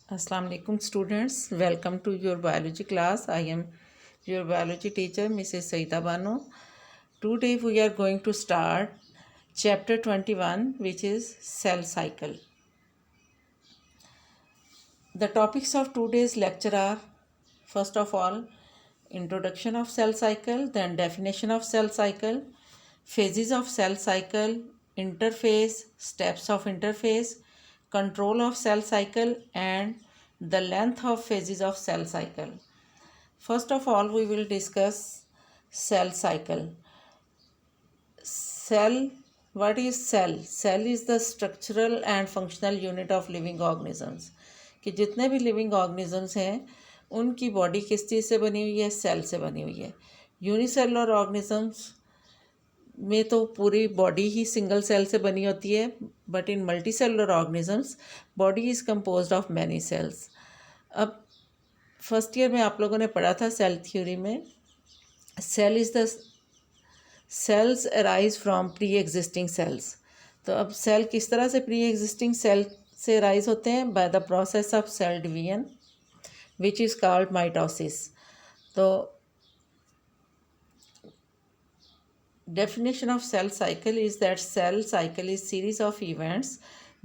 Assalamu alaikum students, welcome to your biology class. I am your biology teacher Mrs. Saida Bano. Today we are going to start chapter 21, which is cell cycle. The topics of today's lecture are, first of all, introduction of cell cycle, then definition of cell cycle, phases of cell cycle, interphase, steps of interphase, control of cell cycle, and the length of phases of cell cycle. First of all, we will discuss cell cycle. Cell, what is cell? Cell is the structural and functional unit of living organisms. कि जितने भी living organisms हैं उनकी body किस चीज़ से बनी हुई है? सेल से बनी हुई है. यूनिसेलुलर ऑर्गेनिजम्स में तो पूरी बॉडी ही सिंगल सेल से बनी होती है, but in multicellular organisms body is composed of many cells. अब फर्स्ट ईयर में आप लोगों ने पढ़ा था सेल थ्योरी में, cell is the cells arise from pre existing cells. तो अब सेल किस तरह से प्री एग्जिस्टिंग सेल से राइज होते हैं? By the process of cell division which is called mitosis. तो definition of cell cycle is that cell cycle is series of events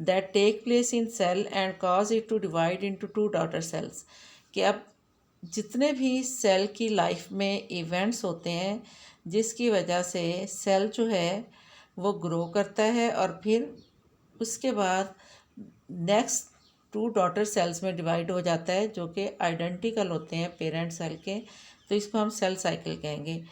that take place in cell and cause it to divide into two daughter cells. कि अब जितने भी cell की life में events होते हैं जिसकी वजह से सेल जो है वो ग्रो करता है और फिर उसके बाद नेक्स्ट टू डॉटर सेल्स में डिवाइड हो जाता है जो कि आइडेंटिकल होते हैं पेरेंट सेल के. तो इसको हम सेल साइकिल कहेंगे,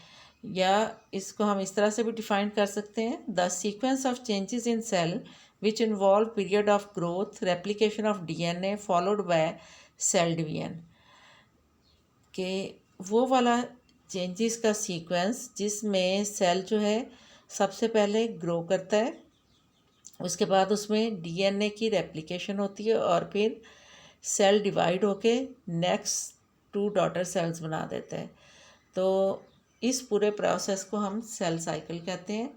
या इसको हम इस तरह से भी डिफाइन कर सकते हैं, the sequence of changes in cell which involve period of growth, replication of DNA followed by cell division. के वो वाला चेंजेस का सीक्वेंस जिसमें सेल जो है सबसे पहले ग्रो करता है, उसके बाद उसमें डीएनए की रेप्लिकेशन होती है और फिर सेल डिवाइड होके नेक्स्ट टू डॉटर सेल्स बना देता है. तो इस पूरे प्रोसेस को हम सेल साइकिल कहते हैं.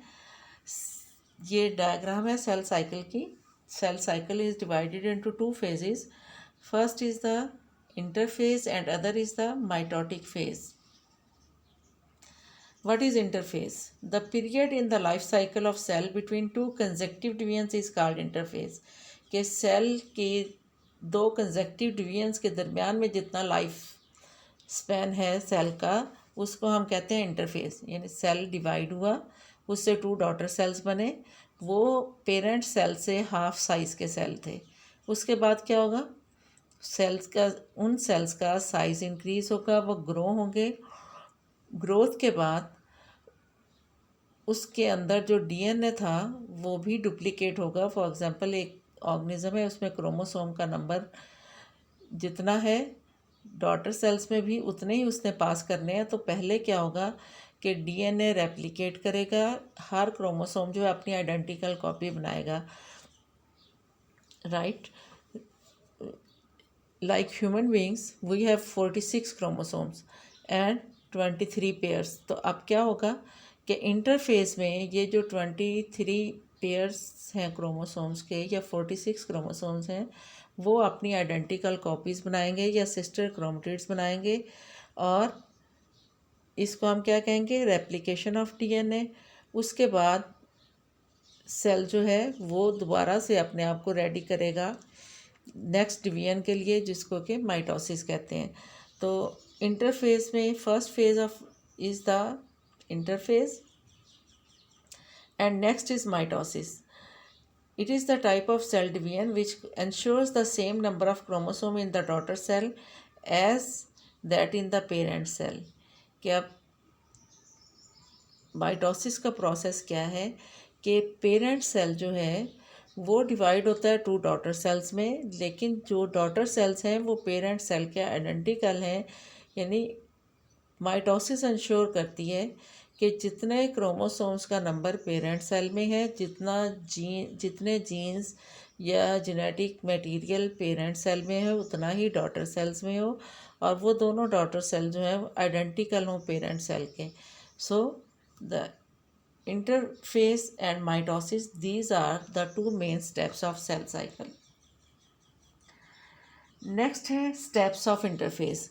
ये डायग्राम है सेल साइकिल की. Cell cycle is divided into two phases. First is the interphase and other is the mitotic phase. What is interphase? The period in the life cycle of cell between two consecutive divisions is called interphase. कि cell के दो conjunctive divisions के दरमियान में जितना life span है cell का उसको हम कहते हैं इंटरफेस. यानी सेल डिवाइड हुआ, उससे टू डॉटर सेल्स बने, वो पेरेंट सेल से हाफ साइज़ के सेल थे. उसके बाद क्या होगा? सेल्स का उन सेल्स का साइज़ इंक्रीज़ होगा, वो ग्रो होंगे. ग्रोथ के बाद उसके अंदर जो डीएनए था वो भी डुप्लीकेट होगा. फॉर एग्जांपल एक ऑर्गेनिज्म है, उसमें क्रोमोसोम का नंबर जितना है डॉटर सेल्स में भी उतने ही उसने पास करने हैं. तो पहले क्या होगा कि डीएनए रेप्लिकेट करेगा, हर क्रोमोसोम जो है अपनी आइडेंटिकल कॉपी बनाएगा, right. Like human beings we have 46 chromosomes and 23 pairs. तो अब क्या होगा कि इंटरफेस में ये जो 23 पेयर्स हैं क्रोमोसोम्स के या 46 क्रोमोसोम्स हैं वो अपनी आइडेंटिकल कॉपीज़ बनाएंगे या सिस्टर क्रोमेटिड्स बनाएंगे. और इसको हम क्या कहेंगे? Replication of DNA. उसके बाद सेल जो है वो दोबारा से अपने आप को रेडी करेगा नेक्स्ट डिवीजन के लिए, जिसको कि माइटोसिस कहते हैं. तो इंटरफेज में first phase of is the interphase and next is mitosis. It is the type of cell division which ensures the same number of chromosome in the daughter cell as that in the parent cell. कि अब mitosis का process क्या है कि parent cell जो है वो divide होता है टू डॉटर सेल्स में, लेकिन जो डॉटर सेल्स हैं वो पेरेंट सेल के आइडेंटिकल हैं. यानी माइटोसिस इंश्योर करती है कि जितने क्रोमोसोम्स का नंबर पेरेंट सेल में है, जितने जीन्स या जेनेटिक मटेरियल पेरेंट सेल में है उतना ही डॉटर सेल्स में हो, और वो दोनों डॉटर सेल जो है आइडेंटिकल हों पेरेंट सेल के. So the interphase and mitosis, these are the two main steps of cell cycle. Next है steps of interphase.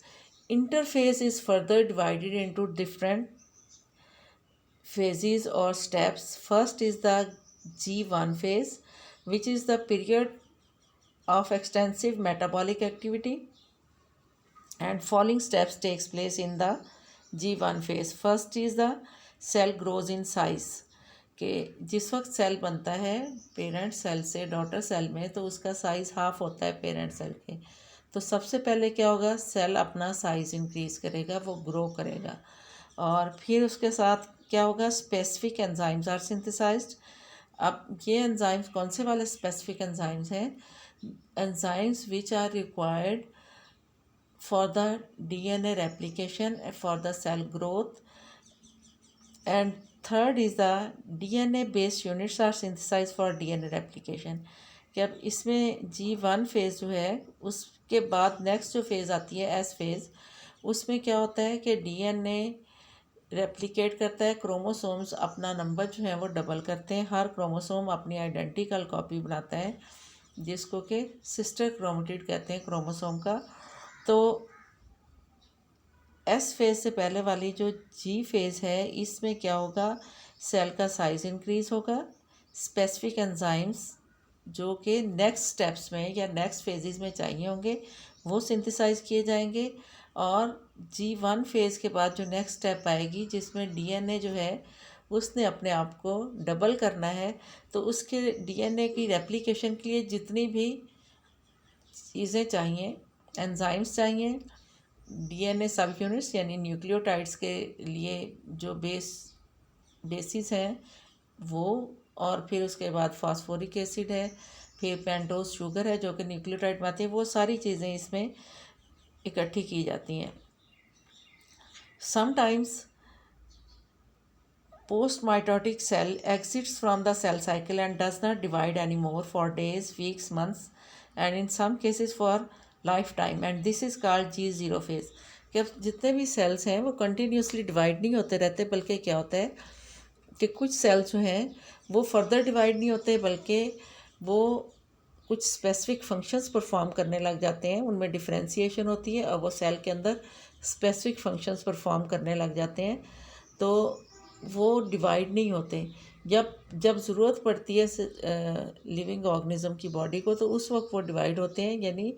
Interphase is further divided into different phases or steps. First is the G1 phase, which is the period of extensive metabolic activity, and following steps takes place in the G1 phase. First is the cell grows in size. कि जिस वक्त cell बनता है parent cell से daughter cell में, तो उसका size half होता है पेरेंट सेल के. तो सबसे पहले क्या होगा, सेल अपना साइज़ इंक्रीज़ करेगा, वो ग्रो करेगा. और फिर उसके साथ क्या होगा, स्पेसिफिक एंजाइम्स आर सिंथेसाइज्ड. अब ये एंजाइम्स कौन से वाले स्पेसिफिक एंजाइम्स हैं, enzymes which are required for the DNA replication, for the cell growth. And third is the DNA based units are synthesized for DNA replication. कि अब इसमें G1 phase जो है, उसके बाद नेक्स्ट जो फेज़ आती है S फेज़, उसमें क्या होता है कि DNA रेप्लिकेट करता है, क्रोमोसोम्स अपना नंबर जो है वो डबल करते हैं, हर क्रोमोसोम अपनी आइडेंटिकल कॉपी बनाता है जिसको कि सिस्टर क्रोमेटिड कहते हैं क्रोमोसोम का. तो एस फेज़ से पहले वाली जो जी फेज़ है, इसमें क्या होगा, सेल का साइज़ इंक्रीज़ होगा, स्पेसिफिक एंजाइम्स जो कि नेक्स्ट स्टेप्स में या नेक्स्ट फेजेस में चाहिए होंगे वो सिंथेसाइज किए जाएंगे. और G1 फेज़ के बाद जो नेक्स्ट स्टेप आएगी जिसमें डीएनए जो है उसने अपने आप को डबल करना है, तो उसके डीएनए की रेप्लिकेशन के लिए जितनी भी चीज़ें चाहिए, एंजाइम्स चाहिए, डीएनए सब यूनिट्स यानी न्यूक्लियोटाइड्स के लिए जो बेसिस हैं वो, और फिर उसके बाद फास्फोरिक एसिड है, फिर पेंटोज शुगर है जो कि न्यूक्लियोटाइड में आती है, वो सारी चीज़ें इसमें इकट्ठी की जाती हैं. Sometimes post mitotic cell exits from the cell cycle and does not divide any more for days, weeks, months and in some cases for lifetime, and this is called G0 phase. कि अब जितने भी sales हैं वो continuously divide नहीं होते रहते, बल्कि क्या होता है कि कुछ सेल्स जो हैं वो फर्दर डिवाइड नहीं होते, बल्कि वो कुछ स्पेसिफिक फंक्शंस परफॉर्म करने लग जाते हैं, उनमें डिफरेंशिएशन होती है और वो सेल के अंदर स्पेसिफिक फंक्शंस परफॉर्म करने लग जाते हैं, तो वो डिवाइड नहीं होते. जब जब ज़रूरत पड़ती है लिविंग ऑर्गेनिज्म की बॉडी को, तो उस वक्त वो डिवाइड होते हैं, यानी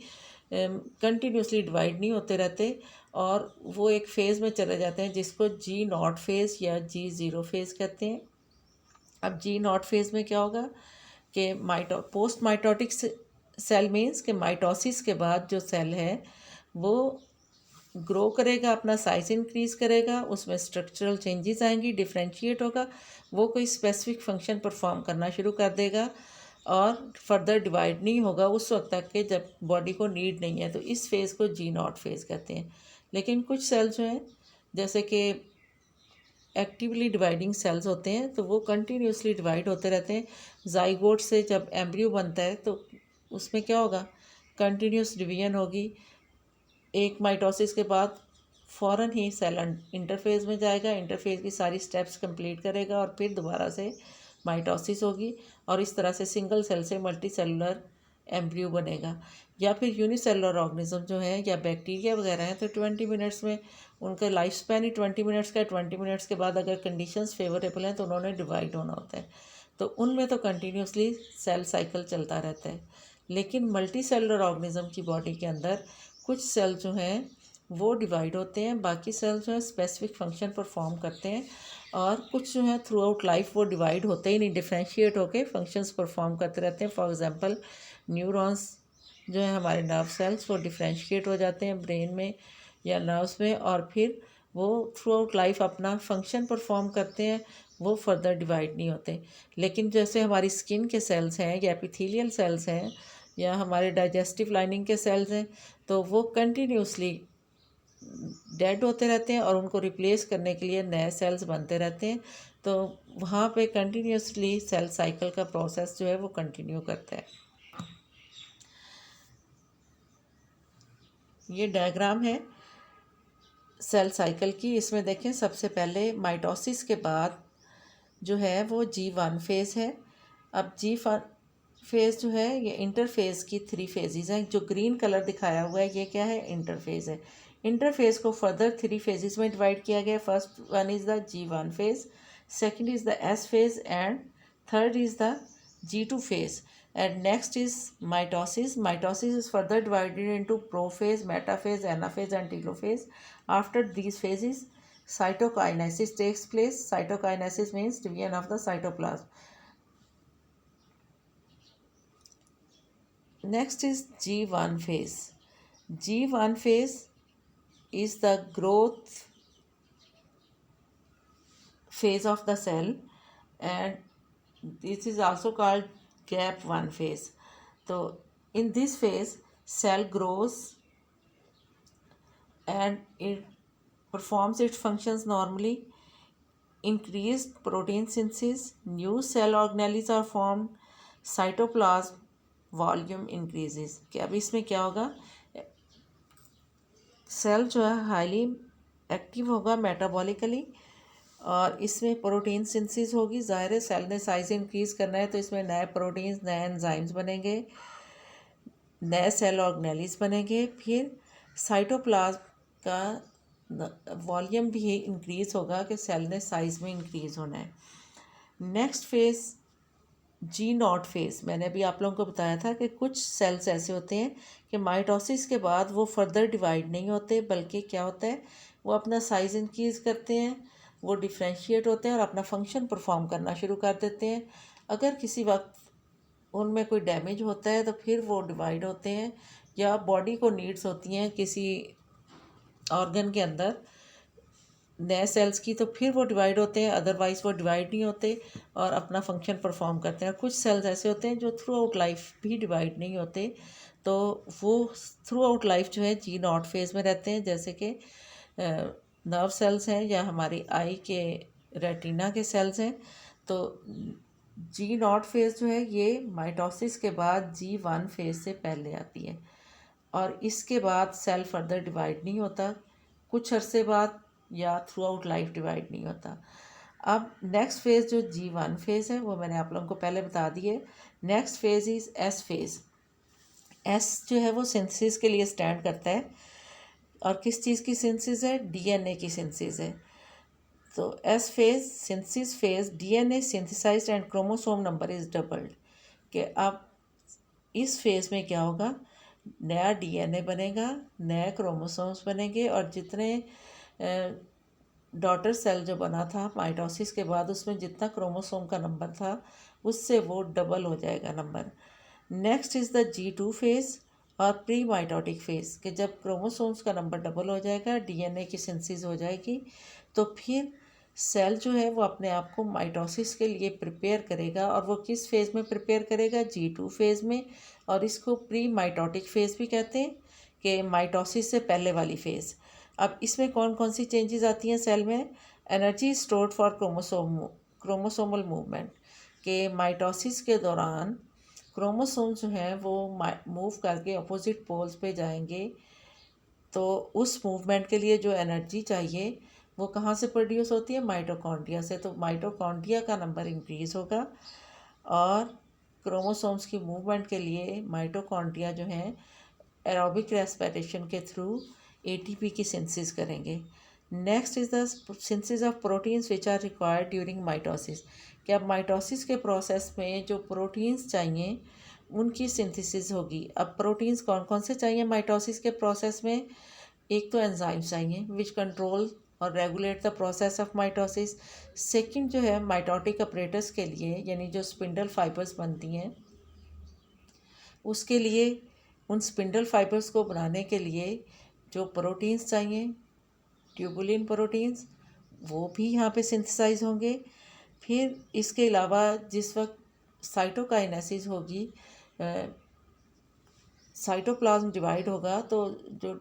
कंटिन्यूसली डिवाइड नहीं होते रहते, और वो एक फ़ेज़ में चले जाते हैं जिसको G0 फेज़ या G0 फेज़ कहते हैं. अब G0 फेज़ में क्या होगा कि पोस्ट माइटोटिक सेल मीन्स कि माइटोसिस के बाद जो सेल है वो ग्रो करेगा, अपना साइज़ इंक्रीज़ करेगा, उसमें स्ट्रक्चरल चेंजेस आएंगी, डिफ्रेंशिएट होगा, वो कोई स्पेसिफिक फंक्शन परफॉर्म करना शुरू कर देगा और फर्दर डिवाइड नहीं होगा उस वक्त तक कि जब बॉडी को नीड नहीं है. तो इस फेज़ को G0 फेज़ कहते हैं. लेकिन कुछ सेल्स जो हैं जैसे कि एक्टिवली डिवाइडिंग सेल्स होते हैं, तो वो कंटिन्यूसली डिवाइड होते रहते हैं. जाइगोट से जब एम्ब्रियो बनता है तो उसमें क्या होगा, कंटिन्यूस डिवीजन होगी. एक माइटोसिस के बाद फ़ौरन ही सेल इंटरफेज़ में जाएगा, इंटरफेज़ की सारी स्टेप्स कंप्लीट करेगा और फिर दोबारा से माइटोसिस होगी, और इस तरह से सिंगल सेल से मल्टी सेलुलर एम्ब्रियो बनेगा. या फिर यूनिसेलुलर ऑर्गेनिज्म जो है या बैक्टीरिया वगैरह हैं, तो 20 मिनट्स में उनका लाइफ स्पैन ही 20 मिनट्स का है. 20 मिनट्स के बाद अगर कंडीशंस फेवरेबल हैं तो उन्होंने डिवाइड होना होता है, तो उनमें तो कंटिन्यूसली सेल साइकिल चलता रहता है. लेकिन मल्टी सेलुलर ऑर्गेनिज्म की बॉडी के अंदर कुछ सेल जो हैं वो डिवाइड होते हैं, बाकी सेल जो है स्पेसिफिक फंक्शन परफॉर्म करते हैं, और कुछ जो है थ्रू आउट लाइफ वो डिवाइड होते ही नहीं, डिफ्रेंशिएट होकर फंक्शंस परफॉर्म करते रहते हैं. फॉर एग्जांपल न्यूरॉन्स जो है हमारे नर्व सेल्स, वो डिफ्रेंशिएट हो जाते हैं ब्रेन में या नर्व्स में, और फिर वो थ्रू आउट लाइफ अपना फंक्शन परफॉर्म करते हैं, वो फर्दर डिवाइड नहीं होते. लेकिन जैसे हमारी स्किन के सेल्स हैं या एपिथेलियल सेल्स हैं या हमारे डाइजेस्टिव लाइनिंग के सेल्स हैं, तो वो कंटिन्यूसली डेड होते रहते हैं और उनको रिप्लेस करने के लिए नए सेल्स बनते रहते हैं. तो वहाँ पे कंटिन्यूसली सेल साइकिल का प्रोसेस जो है वो कंटिन्यू करता है. ये डायग्राम है सेल साइकिल की. इसमें देखें सबसे पहले माइटोसिस के बाद जो है वो G1 फेज़ है. अब G1 फेज जो है ये इंटरफेज की 3 फेजेस हैं। जो ग्रीन कलर दिखाया हुआ है ये क्या है, इंटरफेज है। इंटरफेज को फर्दर 3 फेजेस में डिवाइड किया गया। First one is the G1 phase, second is the S phase and third is the G2 phase. And next is mitosis. Mitosis is further divided into prophase, metaphase, anaphase and telophase. After these phases, cytokinesis takes place. Cytokinesis means division of the cytoplasm. Next is G1 phase. G1 phase is the growth phase of the cell, and this is also called gap 1 phase. So in this phase cell grows and it performs its functions normally. Increased protein synthesis, new cell organelles are formed, cytoplasm volume increases. कि अब इसमें क्या होगा, cell जो है highly active होगा metabolically और इसमें प्रोटीन सिंथेसिस होगी। ज़ाहिर है सेल ने साइज इंक्रीज़ करना है तो इसमें नए प्रोटीन्स, नए एंजाइम्स बनेंगे, नए सेल ऑर्गेनेल्स बनेंगे। फिर साइटोप्लाज्म का वॉल्यूम भी इंक्रीज़ होगा कि सेल ने साइज़ में इंक्रीज़ होना है। नेक्स्ट फेज़ G0 फेज़, मैंने अभी आप लोगों को बताया था कि कुछ सेल्स ऐसे होते हैं कि माइटोसिस के बाद वो फर्दर डिवाइड नहीं होते, बल्कि क्या होता है वो अपना साइज़ इंक्रीज़ करते हैं, वो डिफ्रेंशिएट होते हैं और अपना फंक्शन परफॉर्म करना शुरू कर देते हैं। अगर किसी वक्त उनमें कोई डैमेज होता है तो फिर वो डिवाइड होते हैं, या बॉडी को नीड्स होती हैं किसी ऑर्गन के अंदर नए सेल्स की, तो फिर वो डिवाइड होते हैं, अदरवाइज़ वो डिवाइड नहीं होते और अपना फंक्शन परफॉर्म करते हैं। कुछ सेल्स ऐसे होते हैं जो थ्रू आउट लाइफ भी डिवाइड नहीं होते, तो वो थ्रू आउट लाइफ जो है G0 फेज़ में रहते हैं, जैसे कि नर्व सेल्स हैं या हमारी आई के रेटिना के सेल्स हैं। तो G0 फेज़ जो है ये माइटोसिस के बाद G1 फेज़ से पहले आती है और इसके बाद सेल फर्दर डिवाइड नहीं होता, कुछ अरसे बाद या थ्रू आउट लाइफ डिवाइड नहीं होता। अब नेक्स्ट फेज़ जो G1 फेज़ है वो मैंने आप लोगों को पहले बता दी है। Next phase is S phase. S जो है वो सिंथेसिस के लिए स्टैंड करता है और किस चीज़ की सिंथेसिस है, DNA की सिंथेसिस है। तो S phase synthesis phase, DNA synthesized and chromosome number is doubled. कि अब इस फेज़ में क्या होगा, नया DNA बनेगा, नए क्रोमोसोम्स बनेंगे और जितने डॉटर सेल जो बना था माइटोसिस के बाद उसमें जितना क्रोमोसोम का नंबर था उससे वो डबल हो जाएगा number. Next is the G2 phase और प्री माइटोटिक फेज़, कि जब क्रोमोसोम्स का नंबर डबल हो जाएगा, DNA की सिंथेसिस हो जाएगी, तो फिर सेल जो है वो अपने आप को माइटोसिस के लिए प्रिपेयर करेगा। और वो किस फेज़ में प्रिपेयर करेगा, G2 फेज़ में, और इसको प्री माइटोटिक फेज़ भी कहते हैं कि माइटोसिस से पहले वाली फेज़। अब इसमें कौन कौन सी चेंजेस आती हैं सेल में, energy stored for chromosomal movement, के माइटोसिस के दौरान क्रोमोसोम जो हैं वो मूव करके अपोजिट पोल्स पे जाएंगे, तो उस मूवमेंट के लिए जो एनर्जी चाहिए वो कहाँ से प्रोड्यूस होती है, माइटोकॉन्ड्रिया से। तो माइटोकॉन्ड्रिया का नंबर इंक्रीज़ होगा और क्रोमोसोम्स की मूवमेंट के लिए माइटोकॉन्ड्रिया जो हैं एरोबिक रेस्पिरेशन के थ्रू ATP की सिंथेसिस करेंगे। Next is the synthesis of proteins which are required during mitosis, कि अब माइटोसिस के प्रोसेस में जो प्रोटीन्स चाहिए उनकी सिंथेसिस होगी। अब प्रोटीन्स कौन कौन से चाहिए माइटोसिस के प्रोसेस में, एक तो एंजाइम्स चाहिए विच कंट्रोल और regulate the process of mitosis. Second जो है माइटोटिक ऑपरेटर्स के लिए, यानी जो स्पिंडल फाइबर्स बनती हैं उसके लिए, उन स्पिंडल फाइबर्स को बनाने के लिए जो प्रोटीन्स चाहिए, ट्यूबुलिन प्रोटीन्स, वो भी यहाँ पे सिंथेसाइज होंगे। फिर इसके अलावा जिस वक्त साइटोकाइनेसिस होगी, साइटोप्लाज्म डिवाइड होगा, तो जो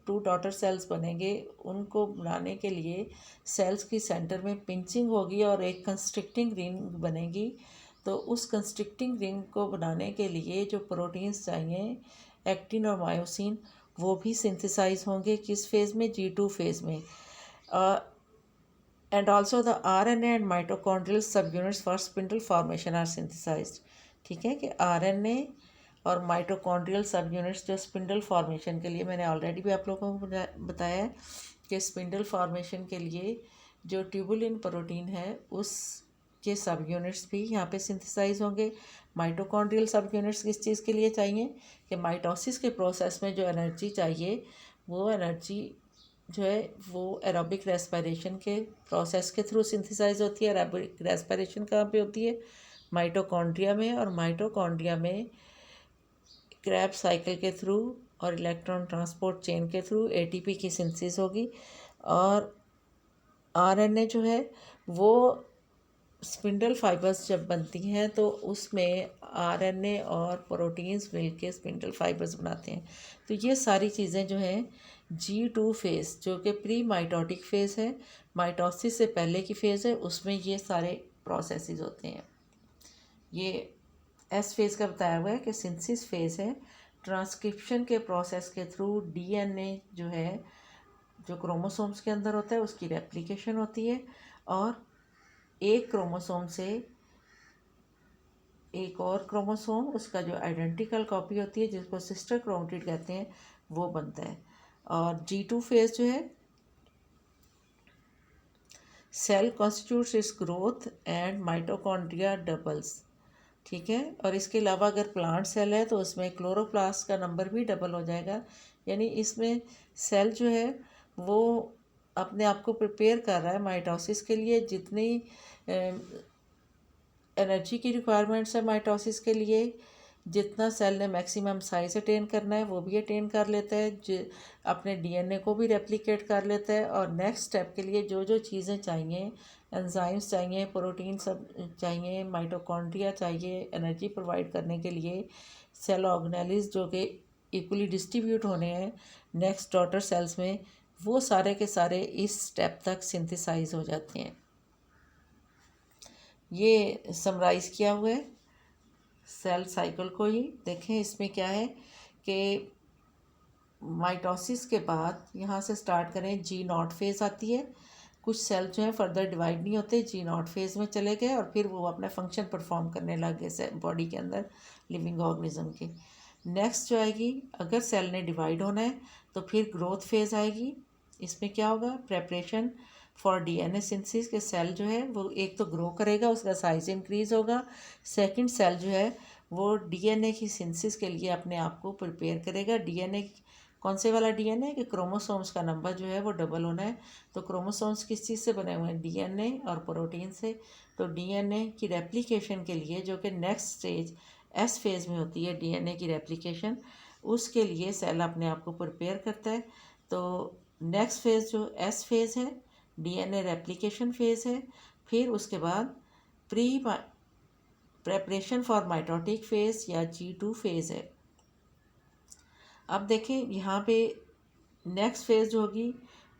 टू डॉटर सेल्स बनेंगे उनको बनाने के लिए सेल्स की सेंटर में पिंचिंग होगी और एक कंस्ट्रिक्टिंग रिंग बनेगी। तो उस कंस्ट्रिक्टिंग रिंग को बनाने के लिए जो प्रोटीन्स चाहिए, एक्टिन और मायोसिन, वो भी सिंथेसाइज होंगे किस फेज़ में, G2 फेज़ में। And also the RNA and mitochondrial subunits for spindle formation are synthesized. ठीक है, कि आरएनए और माइटोकॉन्ड्रियल सब यूनिट्स जो स्पिंडल फॉर्मेशन के लिए, मैंने ऑलरेडी भी आप लोगों को बताया है कि स्पिंडल फॉर्मेशन के लिए जो ट्यूबुलिन प्रोटीन है उसके सब यूनिट्स भी यहाँ पे सिंथेसाइज होंगे। माइटोकॉन्ड्रियल सब यूनिट्स किस चीज़ के लिए चाहिए कि माइटोसिस के प्रोसेस में जो एनर्जी चाहिए वो एनर्जी जो है वो एरोबिक रेस्पिरेशन के प्रोसेस के थ्रू सिंथेसाइज होती है। एरोबिक रेस्पिरेशन कहाँ पे होती है? माइटोकॉन्ड्रिया में, और माइटोकॉन्ड्रिया में क्रैब साइकिल के थ्रू और इलेक्ट्रॉन ट्रांसपोर्ट चेन के थ्रू एटीपी की सिंथेसिस होगी। और आरएनए जो है वो स्पिंडल फाइबर्स जब बनती हैं तो उसमें आरएनए और प्रोटीन्स मिलके स्पिंडल फाइबर्स बनाते हैं। तो ये सारी चीज़ें जो हैं G2 फेज़, जो कि प्री माइटोटिक फेज़ है, माइटोसिस से पहले की फेज़ है, उसमें ये सारे प्रोसेसेस होते हैं। ये एस फेज़ का बताया हुआ है कि सिंथेसिस फेज़ है। ट्रांसक्रिप्शन के प्रोसेस के थ्रू डीएनए जो है जो क्रोमोसोम्स के अंदर होता है उसकी रेप्लिकेशन होती है, और एक क्रोमोसोम से एक और क्रोमोसोम उसका जो आइडेंटिकल कॉपी होती है जिसको सिस्टर क्रोमेटिड कहते हैं वो बनता है। और G2 फेज़ जो है cell constitutes its growth and mitochondria doubles, ठीक है। और इसके अलावा अगर प्लांट सेल है तो उसमें क्लोरोप्लास्ट का नंबर भी डबल हो जाएगा, यानी इसमें सेल जो है वो अपने आप को प्रिपेयर कर रहा है माइटोसिस के लिए। जितनी एनर्जी की रिक्वायरमेंट्स है माइटोसिस के लिए, जितना सेल ने मैक्सिमम साइज अटेन करना है वो भी अटेन कर लेता है, अपने डीएनए को भी रेप्लिकेट कर लेता है। और नेक्स्ट स्टेप के लिए जो जो चीज़ें चाहिए, एंजाइम्स चाहिए, प्रोटीन सब चाहिए, माइटोकॉन्ड्रिया चाहिए एनर्जी प्रोवाइड करने के लिए, सेल ऑर्गेनेल्स जो कि इक्वली डिस्ट्रीब्यूट होने हैं नेक्स्ट डॉटर सेल्स में, वो सारे के सारे इस स्टेप तक सिंथेसाइज हो जाते हैं। ये समराइज़ किया हुआ है सेल साइकिल को ही। देखें इसमें क्या है कि माइटोसिस के बाद यहाँ से स्टार्ट करें, G0 फेज़ आती है। कुछ सेल जो हैं फर्दर डिवाइड नहीं होते, G0 फेज़ में चले गए और फिर वो अपना फंक्शन परफॉर्म करने लग गए बॉडी के अंदर लिविंग ऑर्गेनिज्म के। नेक्स्ट जो आएगी, अगर सेल ने डिवाइड होना है तो फिर ग्रोथ फेज़ आएगी। इसमें क्या होगा? प्रेपरेशन फॉर डीएनए सिंथेसिस के सेल जो है वो एक तो ग्रो करेगा, उसका साइज इंक्रीज़ होगा। सेकंड सेल जो है वो डीएनए की सिंथेसिस के लिए अपने आप को प्रिपेयर करेगा। डीएनए कौन से वाला डीएनए? कि क्रोमोसोम्स का नंबर जो है वो डबल होना है। तो क्रोमोसोम्स किस चीज़ से बने हुए हैं? डीएनए और प्रोटीन से। तो डीएनए की रेप्लिकेशन के लिए, जो कि नेक्स्ट स्टेज एस फेज़ में होती है डीएनए की रेप्लिकेशन, उसके लिए सेल अपने आप को प्रिपेयर करता है। तो नेक्स्ट फेज़ जो एस फेज़ है डीएनए रेप्लिकेशन फेज़ है। फिर उसके बाद प्रेपरेशन फॉर माइटोटिक फेज़ या G2 फेज़ है। अब देखें यहाँ पे नेक्स्ट फेज़ जो होगी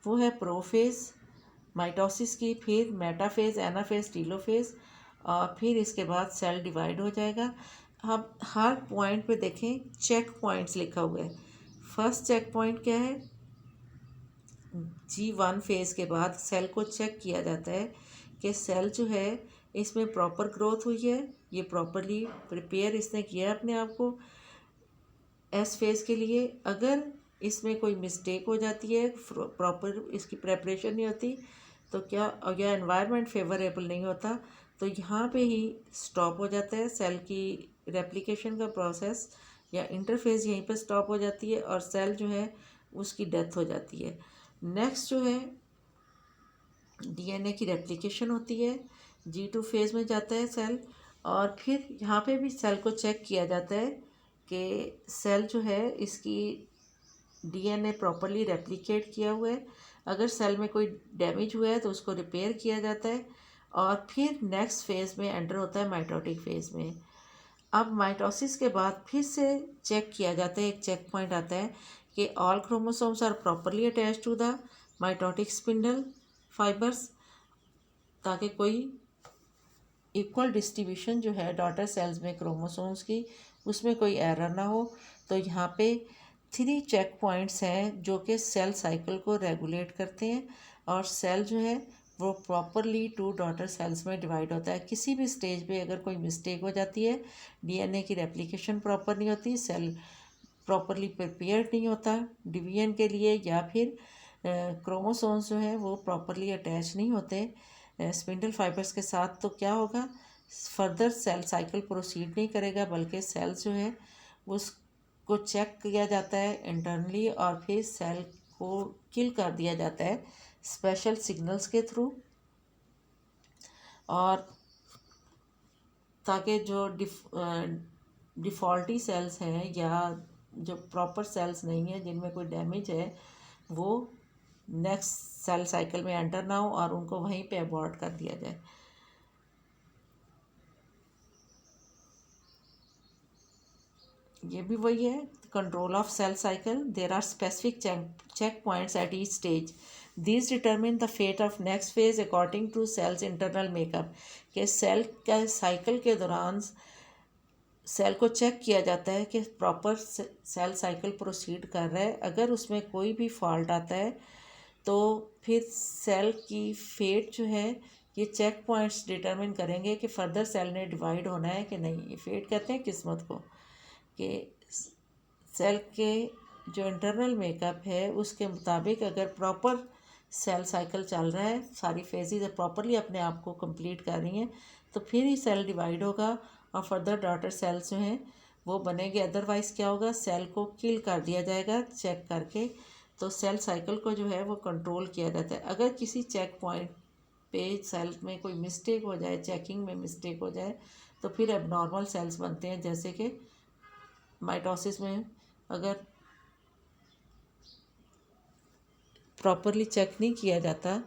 वो है प्रोफेज़ माइटोसिस की, फिर मेटाफेज़, एनाफेज़, टीलोफेज़, और फिर इसके बाद सेल डिवाइड हो जाएगा। अब हर पॉइंट पे देखें चेक पॉइंट्स लिखा हुआ है। फर्स्ट चेक पॉइंट क्या है? G1 फेज़ के बाद सेल को चेक किया जाता है कि सेल जो है इसमें प्रॉपर ग्रोथ हुई है, ये प्रॉपरली प्रिपेयर इसने किया है अपने आप को एस फेज़ के लिए। अगर इसमें कोई मिस्टेक हो जाती है, प्रॉपर इसकी प्रेपरेशन नहीं होती, तो क्या, या एनवायरनमेंट फेवरेबल नहीं होता, तो यहाँ पे ही स्टॉप हो जाता है सेल की रेप्लिकेशन का प्रोसेस, या इंटरफेस यहीं पर स्टॉप हो जाती है और सेल जो है उसकी डेथ हो जाती है। नेक्स्ट जो है डीएनए की रेप्लिकेशन होती है, G2 फेज़ में जाता है सेल, और फिर यहाँ पे भी सेल को चेक किया जाता है कि सेल जो है इसकी डीएनए प्रॉपरली रेप्लिकेट किया हुआ है। अगर सेल में कोई डैमेज हुआ है तो उसको रिपेयर किया जाता है, और फिर नेक्स्ट फेज़ में एंटर होता है माइटोटिक फेज़ में। अब माइटोसिस के बाद फिर से चेक किया जाता है, एक चेक पॉइंट आता है कि all chromosomes are properly attach to the mitotic spindle fibres, ताकि कोई इक्वल डिस्ट्रीब्यूशन जो है डॉटर सेल्स में क्रोमोसोम्स की उसमें कोई एरर ना हो। तो यहाँ पे 3 चेक पॉइंट्स हैं जो कि सेल साइकिल को रेगुलेट करते हैं, और सेल जो है वो प्रॉपरली टू डॉटर सेल्स में डिवाइड होता है। किसी भी स्टेज पे अगर कोई मिस्टेक हो जाती है, डीएनए की रेप्लिकेशन प्रॉपर नहीं होती, सेल प्रॉपरली प्रिपेयर्ड नहीं होता डिवीजन के लिए, या फिर क्रोमोसोम्स जो है वो प्रॉपरली अटैच नहीं होते स्पिंडल फाइबर्स के साथ, तो क्या होगा, फर्दर सेल साइकिल प्रोसीड नहीं करेगा, बल्कि सेल्स जो है उसको चेक किया जाता है इंटरनली और फिर सेल को किल कर दिया जाता है स्पेशल सिग्नल्स के थ्रू। और ताकि जो डिफ़ॉल्टी सेल्स हैं या जो प्रॉपर सेल्स नहीं है, जिनमें कोई डैमेज है, वो नेक्स्ट सेल साइकिल में एंटर ना हो और उनको वहीं पे अबॉर्ट कर दिया जाए। ये भी वही है, control of cell cycle. There are specific check points at each stage. These determine the fate of next phase according to cell's internal makeup। कि सेल का साइकिल के दौरान सेल को चेक किया जाता है कि प्रॉपर सेल साइकिल प्रोसीड कर रहा है। अगर उसमें कोई भी फॉल्ट आता है तो फिर सेल की फेट जो है, ये चेक पॉइंट्स डिटरमिन करेंगे कि फर्दर सेल ने डिवाइड होना है कि नहीं। ये फेट कहते हैं किस्मत को, कि सेल के जो इंटरनल मेकअप है उसके मुताबिक अगर प्रॉपर सेल साइकिल चल रहा है, सारी फेजेज प्रॉपरली अपने आप को कंप्लीट कर रही हैं, तो फिर ही सेल डिवाइड होगा और फर्दर डॉटर सेल्स जो हैं वो बनेंगे। अदरवाइज़ क्या होगा, सेल को किल कर दिया जाएगा चेक करके। तो सेल साइकिल को जो है वो कंट्रोल किया जाता है। अगर किसी चेक पॉइंट पे सेल में कोई मिस्टेक हो जाए, चेकिंग में मिस्टेक हो जाए, तो फिर एबनॉर्मल सेल्स बनते हैं। जैसे कि माइटोसिस में अगर प्रॉपरली चेक नहीं किया जाता,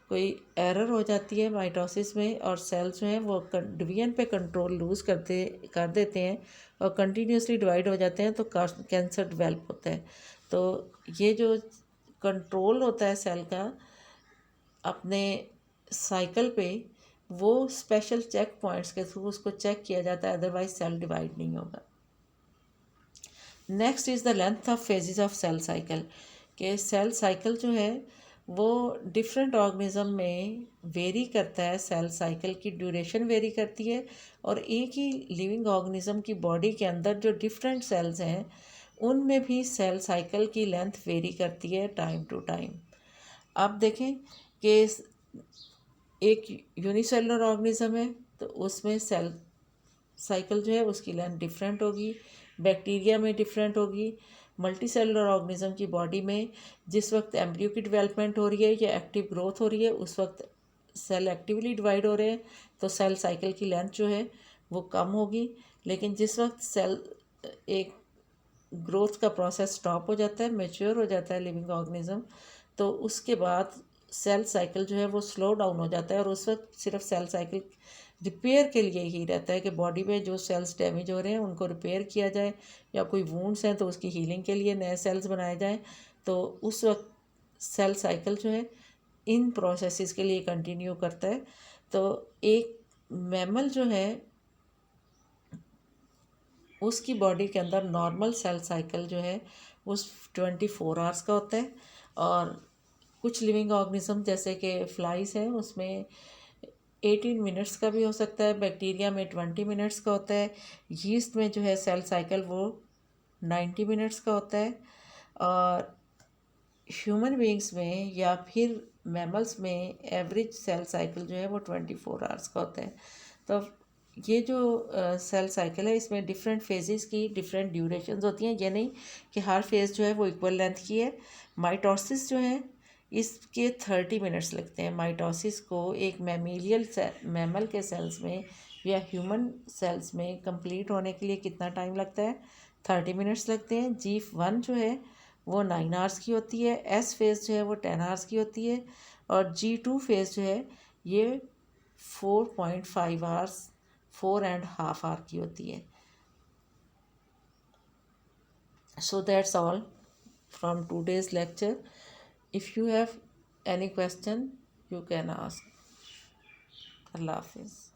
कोई एरर हो जाती है माइटोसिस में और सेल्स जो हैं वो डिवीजन पे कंट्रोल लूज़ कर देते हैं और कंटिन्यूसली डिवाइड हो जाते हैं, तो कैंसर डेवलप होता है। तो ये जो कंट्रोल होता है सेल का अपने साइकिल पे, वो स्पेशल चेक पॉइंट्स के थ्रू उसको चेक किया जाता है, अदरवाइज सेल डिवाइड नहीं होगा। Next is the length of phases of cell cycle. के सेल साइकिल जो है वो डिफरेंट ऑर्गेनिज्म में वेरी करता है। सेल साइकिल की ड्यूरेशन वेरी करती है और एक ही लिविंग ऑर्गेनिज्म की बॉडी के अंदर जो डिफरेंट सेल्स हैं उनमें भी सेल साइकिल की लेंथ वेरी करती है टाइम टू टाइम। अब देखें कि एक यूनिसेलुलर ऑर्गेनिज्म है तो उसमें सेल साइकिल जो है उसकी लेंथ डिफरेंट होगी, बैक्टीरिया में डिफरेंट होगी। मल्टी सेलुलर ऑर्गेनिज्म की बॉडी में जिस वक्त एम्ब्रियो की डेवलपमेंट हो रही है या एक्टिव ग्रोथ हो रही है, उस वक्त सेल एक्टिवली डिवाइड हो रहे हैं, तो सेल साइकिल की लेंथ जो है वो कम होगी। लेकिन जिस वक्त सेल एक ग्रोथ का प्रोसेस स्टॉप हो जाता है, मैच्योर हो जाता है लिविंग ऑर्गेनिज्म, तो उसके बाद सेल साइकिल जो है वो स्लो डाउन हो जाता है और उस वक्त सिर्फ सेल साइकिल रिपेयर के लिए ही रहता है कि बॉडी में जो सेल्स डैमेज हो रहे हैं उनको रिपेयर किया जाए, या कोई वूंड्स हैं तो उसकी हीलिंग के लिए नए सेल्स बनाए जाएं। तो उस वक्त सेल साइकिल जो है इन प्रोसेसेस के लिए कंटिन्यू करता है। तो एक मैमल जो है उसकी बॉडी के अंदर नॉर्मल सेल साइकिल जो है उस 24 आवर्स का होता है, और कुछ लिविंग ऑर्गेनिज्म जैसे कि फ्लाइज हैं उसमें 18 मिनट्स का भी हो सकता है, बैक्टीरिया में 20 मिनट्स का होता है, यीस्ट में जो है सेल साइकिल वो 90 मिनट्स का होता है, और ह्यूमन बीइंग्स में या फिर मैमल्स में एवरेज सेल साइकिल जो है वो 24 आवर्स का होता है। तो ये जो सेल साइकिल है इसमें डिफरेंट फेजेस की डिफरेंट ड्यूरेशंस होती हैं। ये नहीं कि हर फेज़ जो है वो इक्वल लेंथ की है। माइटोसिस जो है इसके 30 मिनट्स लगते हैं। माइटोसिस को एक मैमल के सेल्स में या ह्यूमन सेल्स में कंप्लीट होने के लिए कितना टाइम लगता है, 30 मिनट्स लगते हैं। G1 जो है वो 9 आवर्स की होती है, S फेज़ जो है वो 10 आवर्स की होती है, और G2 फेज़ जो है ये 4.5 आवर्स 4.5 आवर की होती है। So that's all from today's lecture. If you have any question, you can ask. Allah Hafiz.